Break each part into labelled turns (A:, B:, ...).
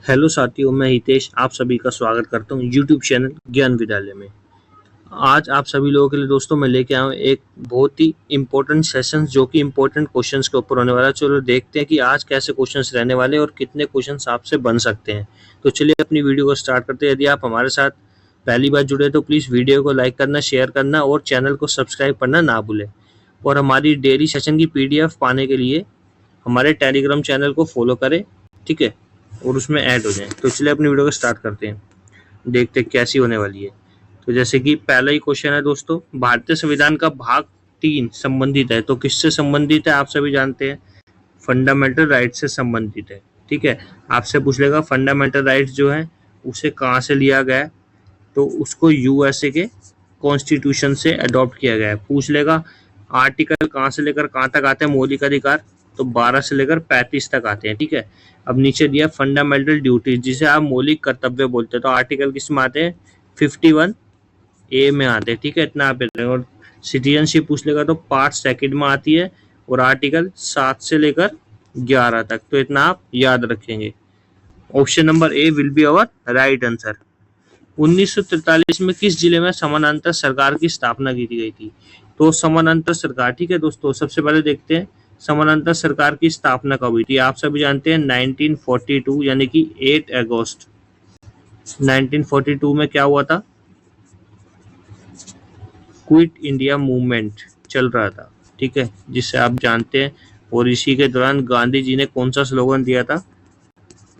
A: Hello साथियों, मैं हितेश आप सभी का स्वागत करता हूँ यूट्यूब चैनल ज्ञान विद्यालय में। आज आप सभी लोगों के लिए दोस्तों मैं लेके आया हूँ एक बहुत ही इम्पोर्टेंट सेशन जो कि इम्पोर्टेंट क्वेश्चंस के ऊपर होने वाला है। चलो देखते हैं कि आज कैसे क्वेश्चंस रहने वाले हैं और कितने क्वेश्चंस आपसे बन सकते हैं। तो चलिए अपनी वीडियो को स्टार्ट करते हैं। यदि आप हमारे साथ पहली बार जुड़े तो प्लीज़ वीडियो को लाइक करना, शेयर करना और चैनल को सब्सक्राइब करना ना भूलें। और हमारी डेली सेशन की PDF पाने के लिए हमारे टेलीग्राम चैनल को फॉलो करें, ठीक है, और उसमें ऐड हो जाएं। तो चलिए अपनी वीडियो को स्टार्ट करते हैं, देखते हैं कैसी होने वाली है। तो जैसे कि पहला ही क्वेश्चन है दोस्तों, भारतीय संविधान का भाग 3 संबंधित है। तो किससे संबंधित है आप सभी जानते हैं, फंडामेंटल राइट से संबंधित है। ठीक है, आपसे पूछ लेगा फंडामेंटल राइट्स जो है उसे कहाँ से लिया गया है, तो उसको USA के कॉन्स्टिट्यूशन से अडॉप्ट किया गया है। पूछ लेगा आर्टिकल कहाँ से लेकर कहाँ तक आते हैं मौलिक अधिकार, तो 12 से लेकर 35 तक आते हैं। ठीक है, अब नीचे दिया फंडामेंटल ड्यूटीज जिसे आप मौलिक कर्तव्य बोलते हैं, तो आर्टिकल किस में आते हैं, 51A में आते हैं। ठीक है, इतना आप याद रखें। और सिटीजनशिप पूछ लेगा तो पार्ट सेकंड में आती है और आर्टिकल 7 से लेकर 11 तक, तो इतना आप याद रखेंगे। Option number A will be our right answer. 1943 में किस जिले में समानांतर सरकार की स्थापना की गई थी, तो समानांतर सरकार, ठीक है दोस्तों, सबसे पहले देखते हैं समानांतर सरकार की स्थापना कब हुई थी। आप सभी जानते हैं 1942 यानी कि 8 अगस्त 1942 में क्या हुआ था, क्विट इंडिया मूवमेंट चल रहा था। ठीक है, जिससे आप जानते हैं। और इसी के दौरान गांधी जी ने कौन सा स्लोगन दिया था,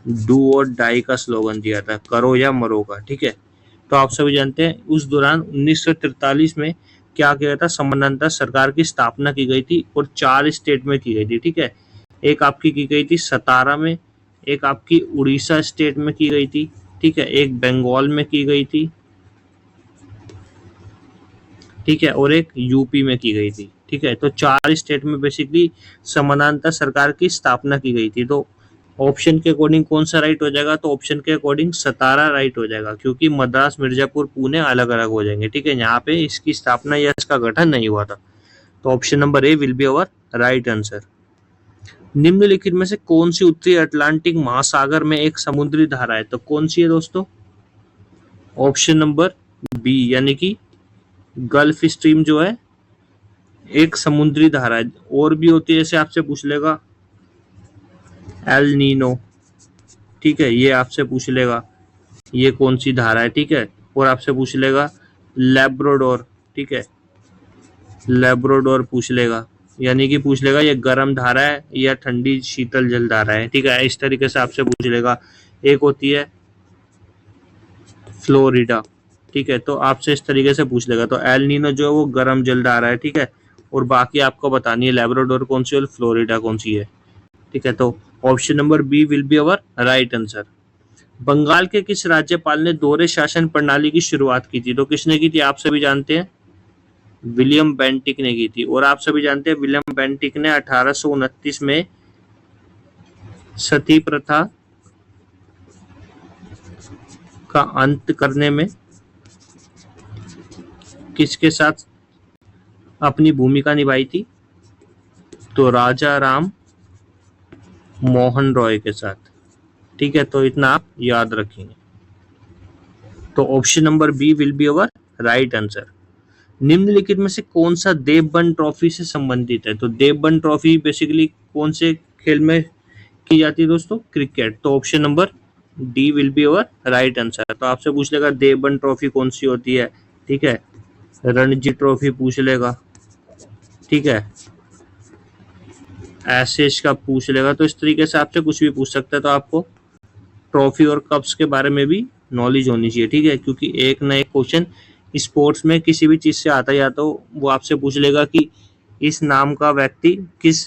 A: डू और डाई का स्लोगन दिया था, करो या मरो का। ठीक है, तो आप सभी जानते हैं उस दौरान 1943 में क्या किया था, समानांतर सरकार की स्थापना की गई थी और 4 स्टेट में की गई थी। ठीक है, एक आपकी की गई थी सतारा में, एक आपकी उड़ीसा स्टेट में की गई थी, ठीक है, एक बंगाल में की गई थी, ठीक है, और एक यूपी में की गई थी। ठीक है, तो 4 स्टेट में बेसिकली समानांतर सरकार की स्थापना की गई थी। तो ऑप्शन के अकॉर्डिंग कौन सा राइट हो जाएगा, तो ऑप्शन के अकॉर्डिंग सतारा राइट हो जाएगा, क्योंकि मद्रास, मिर्जापुर, पुणे अलग अलग हो जाएंगे। ठीक है, यहाँ पे इसकी स्थापना या इसका गठन नहीं हुआ था। तो option number A will be our right answer. निम्नलिखित में से कौन सी उत्तरी अटलांटिक महासागर में एक समुद्री धारा है, तो कौन सी है दोस्तों, ऑप्शन नंबर बी यानी कि गल्फ स्ट्रीम जो है एक समुद्री धारा है। और भी होती है, जैसे आपसे पूछ लेगा एल नीनो, ठीक है, ये आपसे पूछ लेगा ये कौन सी धारा है। ठीक है, और आपसे पूछ लेगा लैब्राडोर, ठीक है, लैब्राडोर पूछ लेगा, यानी कि पूछ लेगा ये गर्म धारा है या ठंडी शीतल जल धारा है। ठीक है, इस तरीके से आपसे पूछ लेगा। एक होती है फ्लोरिडा, ठीक है, तो आपसे इस तरीके से पूछ लेगा। तो एल नीनो जो है वो गर्म जल धारा है। ठीक है, और बाकी आपको बतानी है लैब्राडोर कौन सी और फ्लोरिडा कौन सी है। ठीक है, तो option number B will be our right answer. Bengal के किस राज्यपाल ने दोहरे शासन प्रणाली की शुरुआत की थी, तो किसने की थी, आप सभी जानते हैं विलियम बेंटिक ने की थी। और आप सभी जानते हैं विलियम बेंटिक ने 1829 में सती प्रथा का अंत करने में किसके साथ अपनी भूमिका निभाई थी, तो राजा राम मोहन रॉय के साथ। ठीक है, तो इतना आप याद रखेंगे। तो option number B will be our right answer. निम्नलिखित में से कौन सा देवबंद ट्रॉफी से संबंधित है, तो देवबंद ट्रॉफी बेसिकली कौन से खेल में की जाती है दोस्तों, क्रिकेट। तो option number D will be our right answer. तो आपसे पूछ लेगा देवबंद ट्रॉफी कौन सी होती है, ठीक है, रणजी ट्रॉफी पूछ लेगा, ठीक है, एशेज का पूछ लेगा। तो इस तरीके से आपसे कुछ भी पूछ सकता है। तो आपको ट्रॉफी और कप्स के बारे में भी नॉलेज होनी चाहिए। ठीक है, क्योंकि एक ना एक क्वेश्चन स्पोर्ट्स में किसी भी चीज से आता या तो वो आपसे पूछ लेगा कि इस नाम का व्यक्ति किस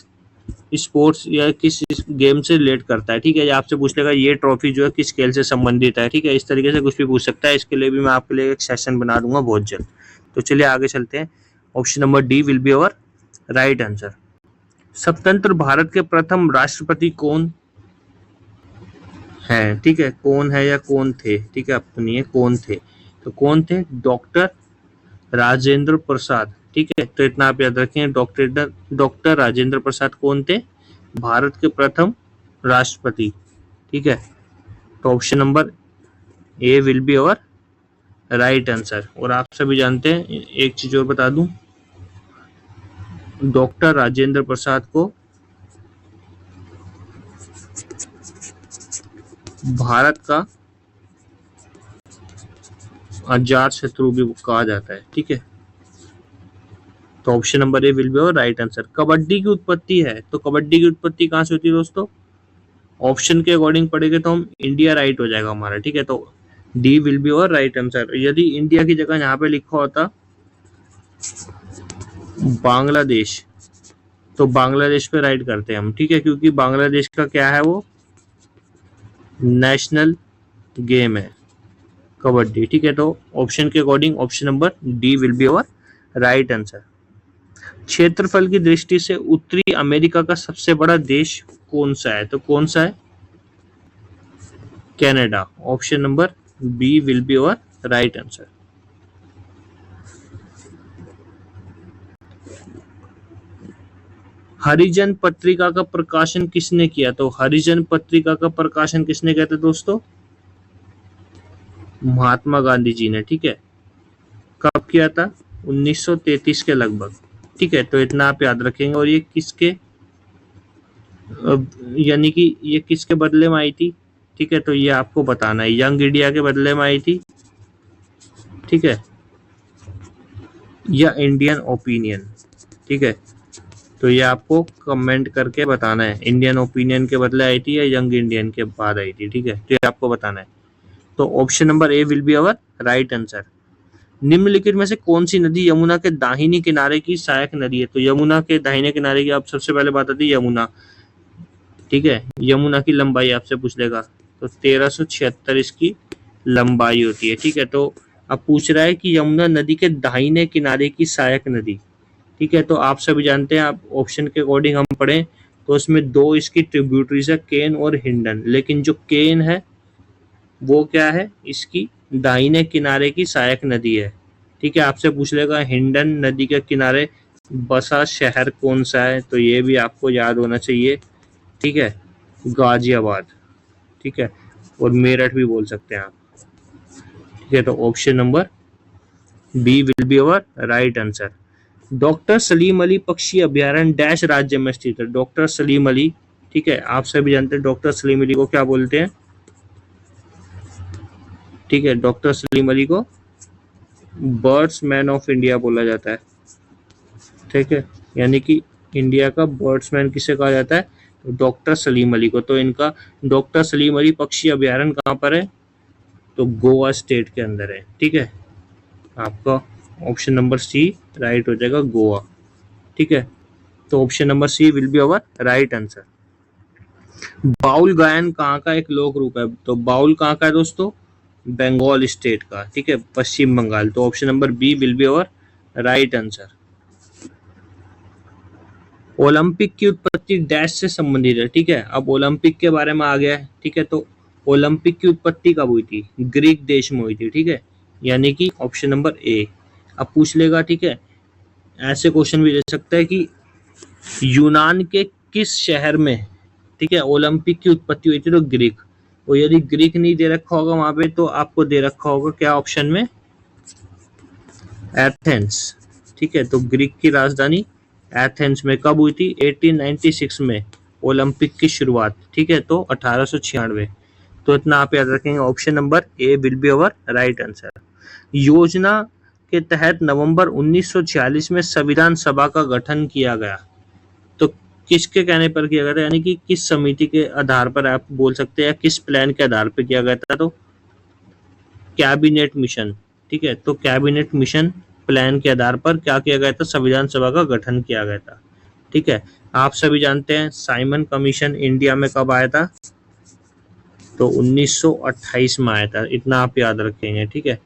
A: स्पोर्ट्स या किस गेम से रिलेट करता है। ठीक है, या आपसे पूछ लेगा ये ट्रॉफी जो है किस खेल से संबंधित है। ठीक है, इस तरीके से कुछ भी पूछ सकता है। इसके लिए भी मैं आपके लिए एक सेशन बना दूंगा बहुत जल्द। तो चलिए आगे चलते हैं। Option number D will be our right answer. स्वतंत्र भारत के प्रथम राष्ट्रपति कौन है, ठीक है, कौन है या कौन थे, ठीक है, अब सुनिए कौन थे, तो कौन थे, डॉक्टर राजेंद्र प्रसाद। ठीक है, तो इतना आप याद रखें, डॉक्टर राजेंद्र प्रसाद कौन थे, भारत के प्रथम राष्ट्रपति। ठीक है, तो option number A will be our right answer. और आप सभी जानते हैं, एक चीज और बता दूं, डॉक्टर राजेंद्र प्रसाद को भारत का अजात शत्रु भी कहा जाता है। ठीक है, तो option number A will be our right answer. Kabaddi की उत्पत्ति है, तो कबड्डी की उत्पत्ति कहाँ से होती है दोस्तों? ऑप्शन के अकॉर्डिंग पढ़ेंगे तो हम इंडिया राइट हो जाएगा हमारा। ठीक है, तो D will be our right answer. यदि इंडिया की जगह यहाँ पे लिखा होता बांग्लादेश, तो बांग्लादेश पे राइट करते हैं हम। ठीक है, क्योंकि बांग्लादेश का क्या है, वो नेशनल गेम है कबड्डी। ठीक है, तो ऑप्शन के according option number D will be our right answer. क्षेत्रफल की दृष्टि से उत्तरी अमेरिका का सबसे बड़ा देश कौन सा है? तो कौन सा है? Canada. Option number B will be our right answer. Harijan पत्रिका का प्रकाशन किसने किया? तो हरिजन पत्रिका का प्रकाशन किसने किया था दोस्तों? महात्मा गांधी जी ने। ठीक है, कब किया था? 1933 के लगभग। ठीक है, तो इतना आप याद रखेंगे। और ये किसके, यानी कि ये किसके बदले में आई थी? ठीक है, तो ये आपको बताना है। यंग इंडिया के बदले में आई थी, ठीक है, या इंडियन ओपिनियन। ठीक है, तो ये आपको कमेंट करके बताना है, इंडियन ओपिनियन के बदले आई थी या यंग इंडियन के बाद आई थी। ठीक है, तो ये आपको बताना है। तो option number A will be our right answer. निम्नलिखित में से कौन सी नदी यमुना के दाहिने किनारे की सहायक नदी है? तो यमुना के दाहिने किनारे की आप सबसे पहले बात आती है यमुना। ठीक है, यमुना की लंबाई आपसे पूछ लेगा, तो 1376 इसकी लंबाई होती है। ठीक है, तो अब पूछ रहा है कि यमुना नदी के दाहिने किनारे की सहायक नदी। ठीक है, तो आप सभी जानते हैं, आप ऑप्शन के अकॉर्डिंग हम पढ़ें तो इसमें दो इसकी ट्रिब्यूटरीज है, केन और हिंडन। लेकिन जो केन है वो क्या है? इसकी दाहिने किनारे की सहायक नदी है। ठीक है, आपसे पूछ लेगा हिंडन नदी के किनारे बसा शहर कौन सा है? तो ये भी आपको याद होना चाहिए। ठीक है, गाजियाबाद। ठीक है, और मेरठ भी बोल सकते हैं आप। ठीक है, तो option number B will be our right answer. Doctor Salim Ali पक्षी अभ्यारण्य डैश राज्य में स्थित है? डॉक्टर सलीम अली, ठीक है, आप सभी जानते हैं डॉक्टर सलीम अली को क्या बोलते हैं? ठीक है, डॉक्टर सलीम अली को बर्ड्स मैन ऑफ इंडिया बोला जाता है। ठीक है, यानी कि इंडिया का बर्ड्समैन किसे कहा जाता है? तो डॉक्टर सलीम अली को। तो इनका डॉक्टर सलीम अली पक्षी अभ्यारण्य कहाँ पर है? तो गोवा स्टेट के अंदर है। ठीक है, आपका ऑप्शन नंबर सी राइट हो जाएगा, गोवा। ठीक है, तो option number C will be our right answer. Baul गायन कहाँ का एक लोक रूप है? तो बाउल कहाँ का है दोस्तों? बंगाल स्टेट का। ठीक है, पश्चिम बंगाल। तो option number B will be our right answer. Olympic की उत्पत्ति डैश से संबंधित है। ठीक है, अब ओलंपिक के बारे में आ गया है। ठीक है, तो ओलंपिक की उत्पत्ति कब हुई थी? ग्रीक देश में हुई थी। ठीक है, यानी कि ऑप्शन नंबर ए। अब पूछ लेगा, ठीक है, ऐसे क्वेश्चन भी ले सकता है कि यूनान के किस शहर में, ठीक है, ओलंपिक की उत्पत्ति हुई थी? तो ग्रीक। और यदि ग्रीक नहीं दे रखा होगा वहां पे, तो आपको दे रखा होगा क्या ऑप्शन में? एथेंस। ठीक है, तो ग्रीक की राजधानी एथेंस में कब हुई थी? 1896 में ओलंपिक की शुरुआत। ठीक है, तो 1896। तो इतना आप याद रखेंगे, option number A will be our right answer. योजना के तहत नवंबर 1946 में संविधान सभा का गठन किया गया, तो किसके कहने पर किया गया था? यानी कि किस समिति के आधार पर आप बोल सकते हैं, या किस प्लान के आधार पर किया गया था? तो कैबिनेट मिशन। ठीक है, तो कैबिनेट मिशन प्लान के आधार पर क्या किया गया था? संविधान सभा का गठन किया गया था। ठीक है, आप सभी जानते हैं साइमन कमीशन इंडिया में कब आया था? तो 1928 में आया था। इतना आप याद रखेंगे। ठीक है,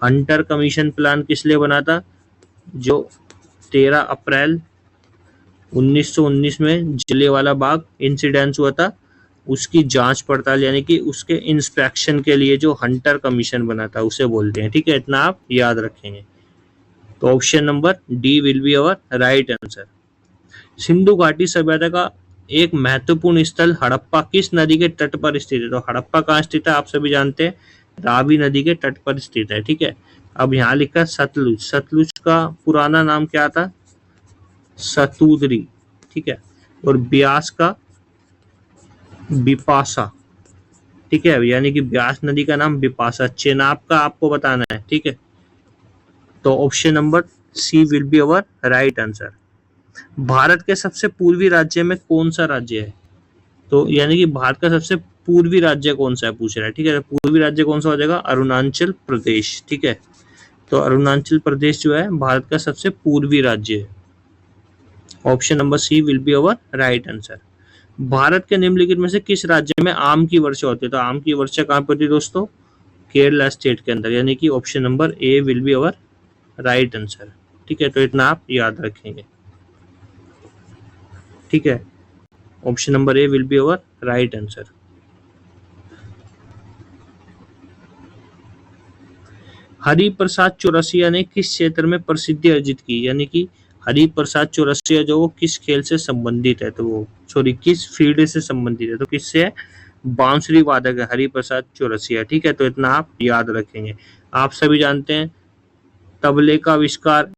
A: हंटर कमीशन प्लान किस लिए बना था? जो 13 अप्रैल 1919 में जलियांवाला बाग इंसिडेंस हुआ था, उसकी जांच पड़ताल यानी कि उसके इंस्पेक्शन के लिए जो हंटर कमीशन बना था उसे बोलते हैं। ठीक है, इतना आप याद रखेंगे। तो option number D will be our right answer. Sindhu घाटी सभ्यता का एक महत्वपूर्ण स्थल हड़प्पा किस नदी के तट पर स्थित है? तो हड़प्पा कहाँ स्थित है? आप सभी जानते हैं, रावी नदी के तट पर स्थित है। ठीक है, अब यहाँ लिखा सतलुज, सतलुज का पुराना नाम क्या था? सतूदरी। ठीक है, और ब्यास का बिपाशा। ठीक है, यानी कि ब्यास नदी का नाम बिपाशा। चेनाब का आपको बताना है। ठीक है, तो option number C will be our right answer. Bharat के सबसे पूर्वी राज्य में कौन सा राज्य है? तो यानी कि भारत का सबसे पूर्वी राज्य कौन सा है पूछ रहा है। ठीक है, तो पूर्वी राज्य कौन सा हो जाएगा? अरुणाचल प्रदेश। ठीक है, तो अरुणाचल प्रदेश जो है भारत का सबसे पूर्वी राज्य है। Option number C will be our right answer. Bharat के निम्नलिखित में से किस राज्य में आम की वर्षा होती है? तो आम की वर्षा कहाँ पर होती है दोस्तों? केरला स्टेट के अंदर, यानी कि option number A will be our right answer. ठीक है, तो इतना आप याद रखेंगे। ठीक है, option number A will be our right answer. Hariprasad Chaurasia ने किस क्षेत्र में प्रसिद्धि अर्जित की? यानी कि हरिप्रसाद चौरसिया जो वो किस खेल से संबंधित है? तो वो किस फील्ड से संबंधित है? तो किससे है? बांसुरी वादक है हरिप्रसाद चौरसिया। ठीक है, तो इतना आप याद रखेंगे। आप सभी जानते हैं तबले का आविष्कार,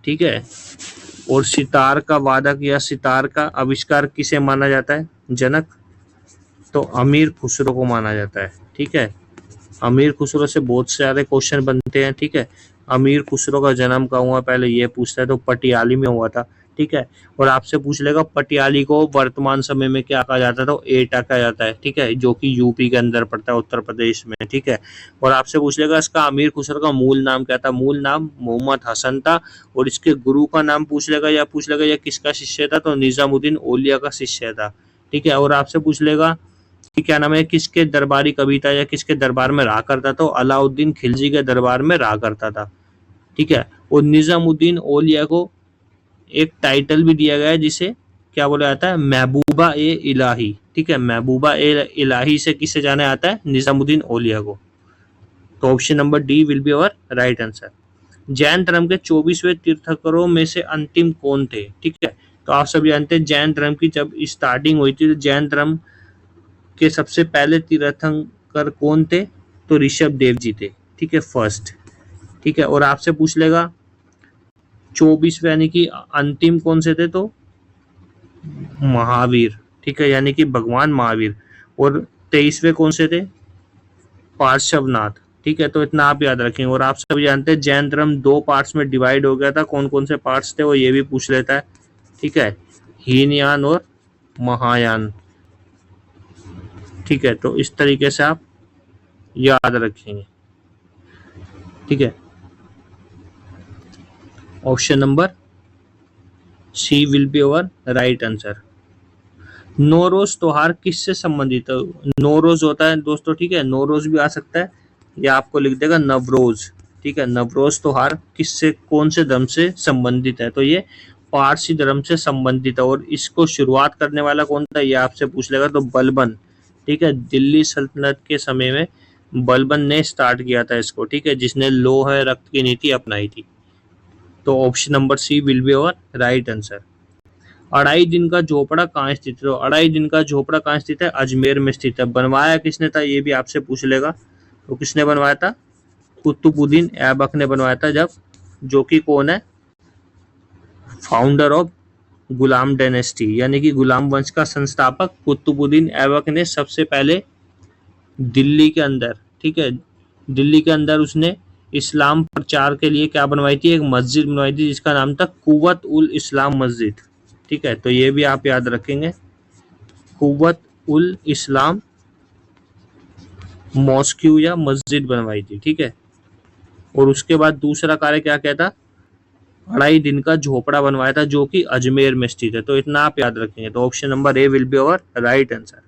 A: ठीक है, और सितार का वादक या सितार का आविष्कार किसे माना जाता है? जनक। तो अमीर खुसरो को माना जाता है। ठीक है, अमीर खुसरो से बहुत सारे क्वेश्चन बनते हैं। ठीक है, अमीर खुसरो का जन्म कहाँ हुआ, पहले ये पूछता है, तो पटियाली में हुआ था। ठीक है, और आपसे पूछ लेगा पटियाली को वर्तमान समय में क्या कहा जाता है? तो एटा कहा जाता है। ठीक है, जो कि यूपी के अंदर पड़ता है, उत्तर प्रदेश में। ठीक है, और आपसे पूछ लेगा इसका अमीर खुसरो का मूल नाम क्या था? मूल नाम मोहम्मद हसन था। और इसके गुरु का नाम पूछ लेगा, या यह किसका शिष्य था? तो निजामुद्दीन औलिया का शिष्य था। ठीक है, और आपसे पूछ लेगा कि क्या नाम है, किसके दरबारी कविता या किसके दरबार में रहा करता? तो अलाउद्दीन खिलजी के दरबार में रहा करता था। ठीक है, और निजामुद्दीन औलिया को एक टाइटल भी दिया गया है जिसे क्या बोला जाता है? महबूबा ए इलाही। ठीक है, महबूबा ए इलाही से किसे जाना जाता है? निजामुद्दीन औलिया को। तो option number D will be our right answer. Jain धर्म के 24वें तीर्थंकरों में से अंतिम कौन थे? ठीक है, तो आप सब जानते हैं जैन धर्म की जब स्टार्टिंग हुई थी तो जैन धर्म के सबसे पहले तीर्थंकर कौन थे? तो ऋषभ देव जी थे। ठीक है, फर्स्ट। ठीक है, और आपसे पूछ लेगा 24वें यानी कि अंतिम कौन से थे? तो महावीर। ठीक है, यानी कि भगवान महावीर। और 23वें कौन से थे? पार्श्वनाथ। ठीक है, तो इतना आप याद रखेंगे। और आप सभी जानते हैं जैन धर्म 2 पार्ट्स में डिवाइड हो गया था। कौन कौन से पार्ट्स थे वो ये भी पूछ लेता है। ठीक है, हीनयान और महायान। ठीक है, तो इस तरीके से आप याद रखेंगे। ठीक है, option number C will be our right answer. Nauroz त्योहार किससे संबंधित है? नौरोज होता है दोस्तों, ठीक है, नौरोज भी आ सकता है, या आपको लिख देगा नवरोज। ठीक है, नवरोज त्योहार किससे, कौन से धर्म से संबंधित है? तो ये पारसी धर्म से संबंधित है। और इसको शुरुआत करने वाला कौन था ये आपसे पूछ लेगा, तो बलबन। ठीक है, दिल्ली सल्तनत के समय में बलबन ने स्टार्ट किया था इसको। ठीक है, जिसने लोह रक्त की नीति अपनाई थी। तो option number C will be our right answer. अढ़ाई दिन का झोपड़ा कहाँ स्थित है? तो अढ़ाई दिन का झोपड़ा कहाँ स्थित है? अजमेर में स्थित है। बनवाया किसने था ये भी आपसे पूछ लेगा। तो किसने बनवाया था? कुतुबुद्दीन ऐबक ने बनवाया था, जब जो कि कौन है? फाउंडर ऑफ गुलाम डायनेस्टी, यानी कि गुलाम वंश का संस्थापक कुतुबुद्दीन ऐबक ने सबसे पहले दिल्ली के अंदर, ठीक है, दिल्ली के अंदर उसने इस्लाम प्रचार के लिए क्या बनवाई थी? एक मस्जिद बनवाई थी जिसका नाम था कुव्वत उल इस्लाम मस्जिद। ठीक है, तो ये भी आप याद रखेंगे, कुव्वत उल इस्लाम मॉस्क्यू या मस्जिद बनवाई थी। ठीक है, और उसके बाद दूसरा कार्य क्या कहता? अढ़ाई दिन का झोपड़ा बनवाया था जो कि अजमेर में स्थित है। तो इतना आप याद रखेंगे। तो option number A will be our right answer.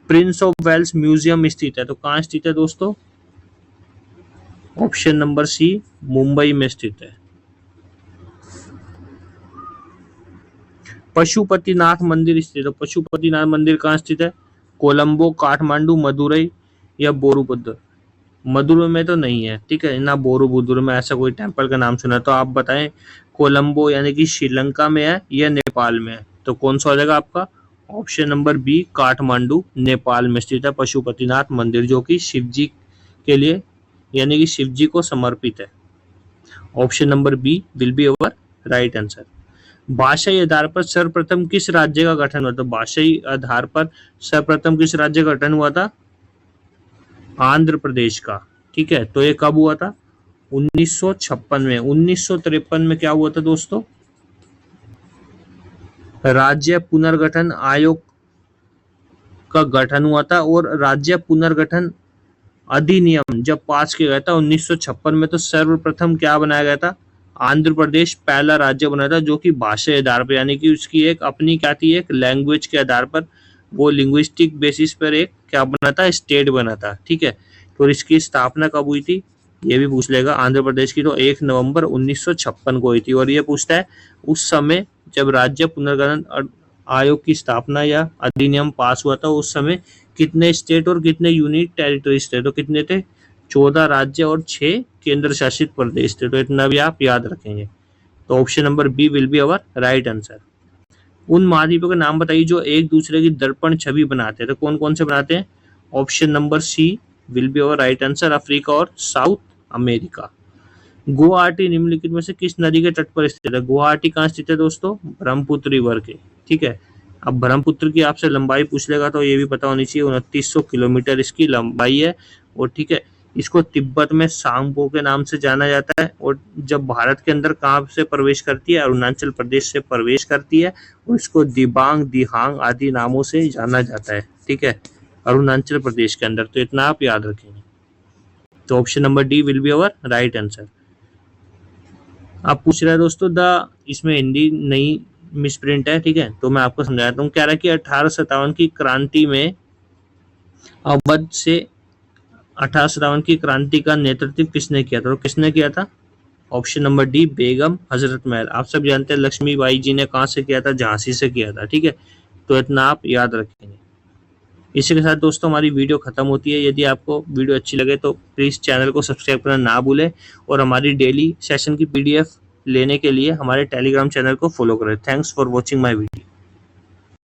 A: Prince of Wales museum स्थित है, तो कहाँ स्थित है दोस्तों? ऑप्शन नंबर सी मुंबई में स्थित है। पशुपतिनाथ मंदिर स्थित है, पशुपतिनाथ मंदिर कहाँ स्थित है? कोलंबो, काठमांडू, मदुरई या बोरूबुद्र? मदुरई में तो नहीं है, ठीक है, ना बोरूबुद्र में ऐसा कोई टेम्पल का नाम सुना। तो आप बताएं कोलंबो यानी कि श्रीलंका में है या नेपाल में है? तो कौन सा हो जाएगा आपका option number B, Kathmandu Nepal में स्थित है पशुपतिनाथ मंदिर, जो कि शिव जी के लिए यानी कि शिव जी को समर्पित है। Option number B will be our right answer. भाषाई आधार पर सर्वप्रथम किस राज्य का गठन हुआ था? भाषाई आधार पर सर्वप्रथम किस राज्य का गठन हुआ था? आंध्र प्रदेश का। ठीक है, तो ये कब हुआ था? 1956 में। 1953 में क्या हुआ था दोस्तों? राज्य पुनर्गठन आयोग का गठन हुआ था, और राज्य पुनर्गठन अधिनियम जब पास किया गया था 1956 में, तो सर्वप्रथम क्या बनाया गया था? आंध्र प्रदेश पहला राज्य बना था जो कि भाषा आधार पर यानी कि उसकी एक अपनी क्या थी, एक लैंग्वेज के आधार पर, वो लिंग्विस्टिक बेसिस पर एक क्या बना था? स्टेट बना था। ठीक है, तो इसकी स्थापना कब हुई थी ये भी पूछ लेगा। आंध्र प्रदेश की तो 1 नवंबर 1956 को हुई थी। और ये पूछता है उस समय जब राज्य पुनर्गठन आयोग की स्थापना या अधिनियम पास हुआ था, उस समय कितने स्टेट और कितने यूनिक टेरिटरीज थे? तो कितने थे? 14 राज्य और 6 केंद्र शासित प्रदेश थे। तो इतना भी आप याद रखेंगे। तो option number B will be our right answer. उन महाद्वीपों के नाम बताइए जो एक दूसरे की दर्पण छवि बनाते हैं। तो कौन कौन से बनाते हैं? Option number C will be our right answer, Africa और साउथ अमेरिका। गुवाहाटी निम्नलिखित में से किस नदी के तट पर स्थित है? गुवाहाटी कहाँ स्थित है दोस्तों? ब्रह्मपुत्र रिवर के। ठीक है, अब ब्रह्मपुत्र की आपसे लंबाई पूछ लेगा तो ये भी पता होनी चाहिए, 2900 किलोमीटर इसकी लंबाई है। और ठीक है, इसको तिब्बत में सांगपो के नाम से जाना जाता है। और जब भारत के अंदर कहाँ से प्रवेश करती है? अरुणाचल प्रदेश से प्रवेश करती है, और इसको दिबांग, दिहांग आदि नामों से जाना जाता है। ठीक है, अरुणाचल प्रदेश के अंदर। तो इतना आप याद रखेंगे। तो option number D will be our right answer. आप पूछ रहे हैं दोस्तों इसमें हिंदी नहीं मिसप्रिंट है। ठीक है, तो मैं आपको समझाता हूँ। कह रहा है कि 1857 की क्रांति में अवध से 1857 की क्रांति का नेतृत्व किसने किया था? तो किसने किया था? Option number D Begum Hazrat Mahal. आप सब जानते हैं लक्ष्मीबाई जी ने कहाँ से किया था? झांसी से किया था। ठीक है, तो इतना आप याद रखेंगे। इसी के साथ दोस्तों हमारी वीडियो खत्म होती है। यदि आपको वीडियो अच्छी लगे तो प्लीज़ चैनल को सब्सक्राइब करना ना भूलें, और हमारी डेली सेशन की PDF लेने के लिए हमारे टेलीग्राम चैनल को फॉलो करें। Thanks for watching my video.